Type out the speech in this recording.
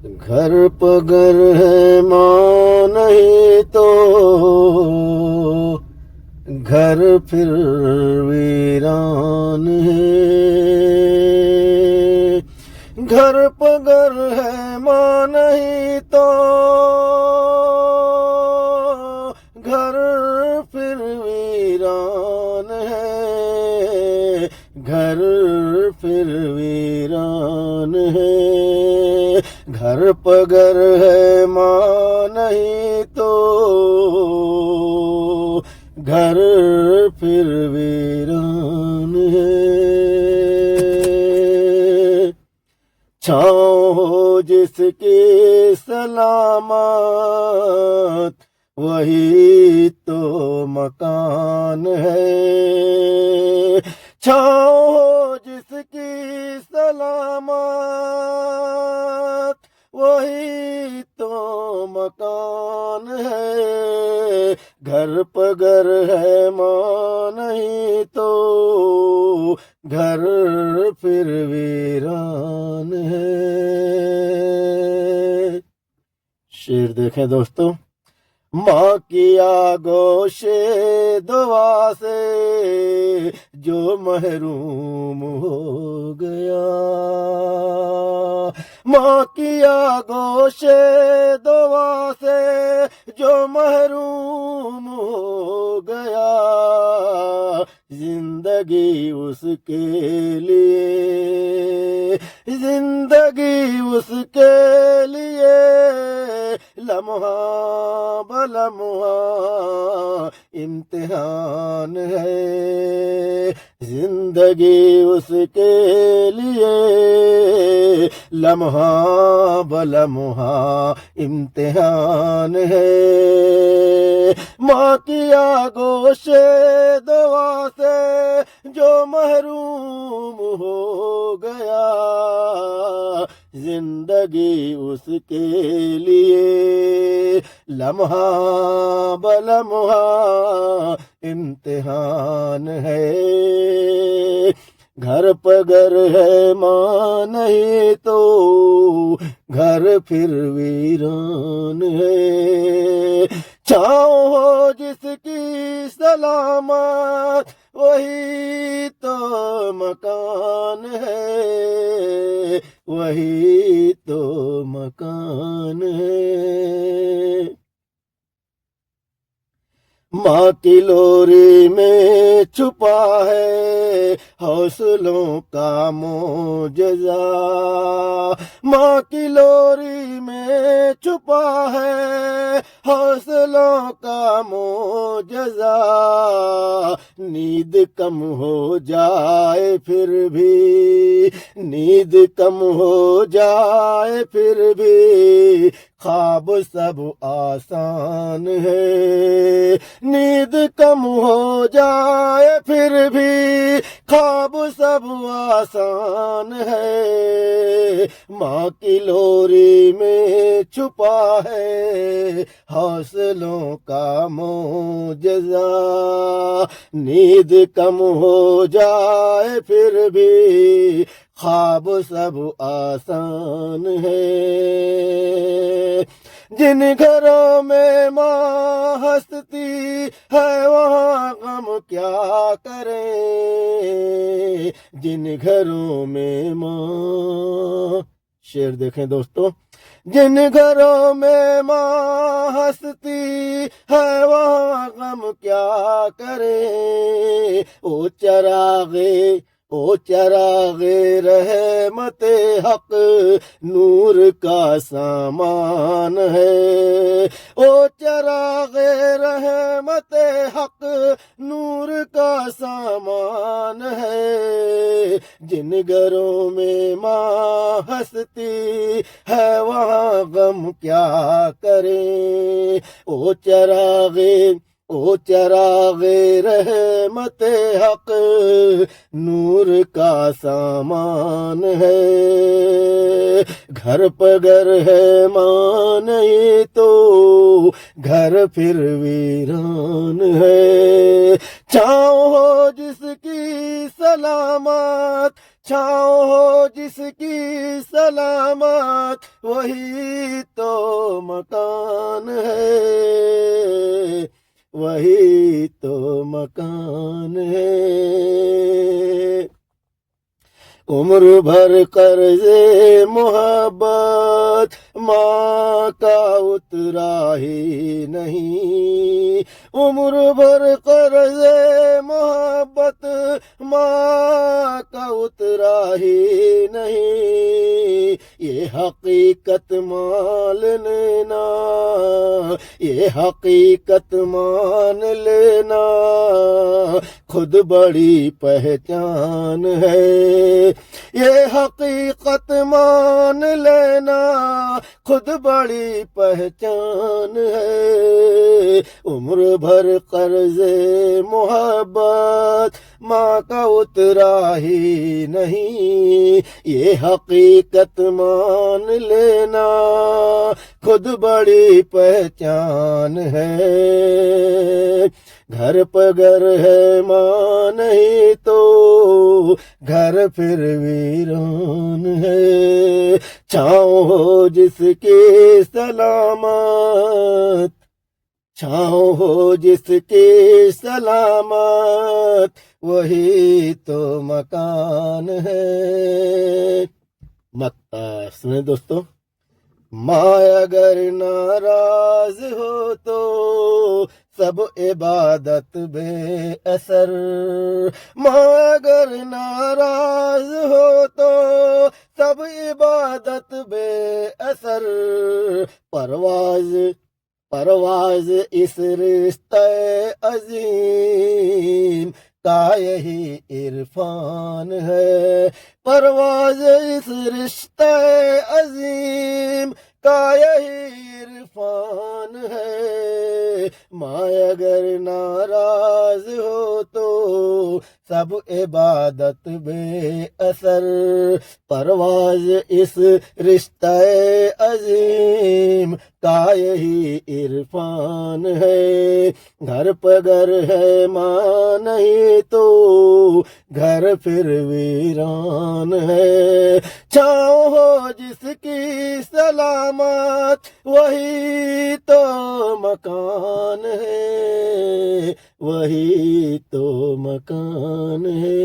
گھر پگر ہے ماں نہیں تو گھر پھر ویران ہے۔ گھر پگر ہے ماں نہیں تو گھر پھر ویران ہے۔ گھر پھر ویران ہے۔ گھر پگر ہے ماں نہیں تو گھر پھر ویران ہے۔ چھاؤں ہو جس کی سلامت وہی تو مکان ہے۔ چھاؤں ہو جس کی سلامت وہی تو مکان ہے۔ گھر پگر ہے ماں نہیں تو گھر پھر ویران ہے۔ شعر دیکھیں دوستو۔ ماں کی آغوش دعا سے جو محروم ہو گیا، ماں کی آغوش دعا سے جو محروم ہو گیا، زندگی اس کے لیے، زندگی اس کے لیے لمحہ بلمحہ امتحان ہے۔ زندگی اس کے لیے لمحہ بلمحہ امتحان ہے۔ ماں کی آغوش دعا سے جو محروم ہو گیا، زندگی اس کے لیے لمحہ بلمحہ امتحان ہے۔ گھر پگر ہے ماں نہیں تو گھر پھر ویران ہے۔ چھاؤں ہو جس کی سلامت وہی تو مکان ہے، وہی تو مکان ہے۔ ماں کی لوری میں چھپا ہے حوصلوں کا معجزہ، ماں کی لوری میں چھپا ہے حوصلوں کا معجزہ۔ نیند کم ہو جائے پھر بھی، نیند کم ہو جائے پھر بھی خواب سب آسان ہے۔ نیند کم ہو جائے پھر بھی خواب سب آسان ہے۔ ماں کی لوری میں چھپا ہے حوصلوں کا معجزہ۔ نیند کم ہو جائے پھر بھی خواب سب آسان ہے۔ جن گھروں میں ماں ہنستی ہے وہاں غم کیا کریں، جن گھروں میں ماں، شعر دیکھیں دوستو۔ جن گھروں میں ماں ہنستی ہے وہاں غم کیا کریں، او چراغے، او چراغ رحمت حق نور کا سامان ہے۔ او چراغ رحمت حق نور کا سامان ہے۔ جن گھروں میں ماں ہنستی ہے وہاں غم کیا کریں، او چراغے، او چراغ رحمت حق نور کا سامان ہے۔ گھر پگر ہے ماں نہیں تو گھر پھر ویران ہے۔ چھاؤں ہو جس کی سلامت، چھاؤں ہو جس کی سلامت وہی تو مکان ہے، وہی تو مکان ہے۔ عمر بھر قرض محبت ماں کا اترا ہی نہیں، عمر بھر قرض محبت ماں کا اترا ہی نہیں، یہ حقیقت مان لینا، یہ حقیقت مان لینا خود بڑی پہچان ہے، یہ حقیقت مان لینا خود بڑی پہچان ہے۔ عمر بھر قرض محبت ماں کا اترا ہی نہیں، یہ حقیقت مان لینا خود بڑی پہچان ہے۔ گھر پہ گر ہے ماں نہیں تو گھر پھر ویران ہے، چھاؤں ہو جس کی سلامت، چھاؤں ہو جس کی سلامت وہی تو مکان ہے۔ سنیں دوستو، ماں اگر ناراض ہو تو سب عبادت بے اثر، ماں اگر ناراض ہو تو سب عبادت بے اثر، پرواز اس رشتہ عظیم کا یہی عرفان ہے، پرواز اس رشتہ عظیم کا یہی عرفان ہے۔ ماں اگر ناراض ہو تو سب عبادت بے اثر، پرواز اس رشتہ عظیم کا یہی عرفان ہے۔ گھر پہ گر ہے ماں نہیں تو گھر پھر ویران ہے، چھاؤں ہو جس کی سلامت وہی تو مکان ہے، وہی تو مکان ہے۔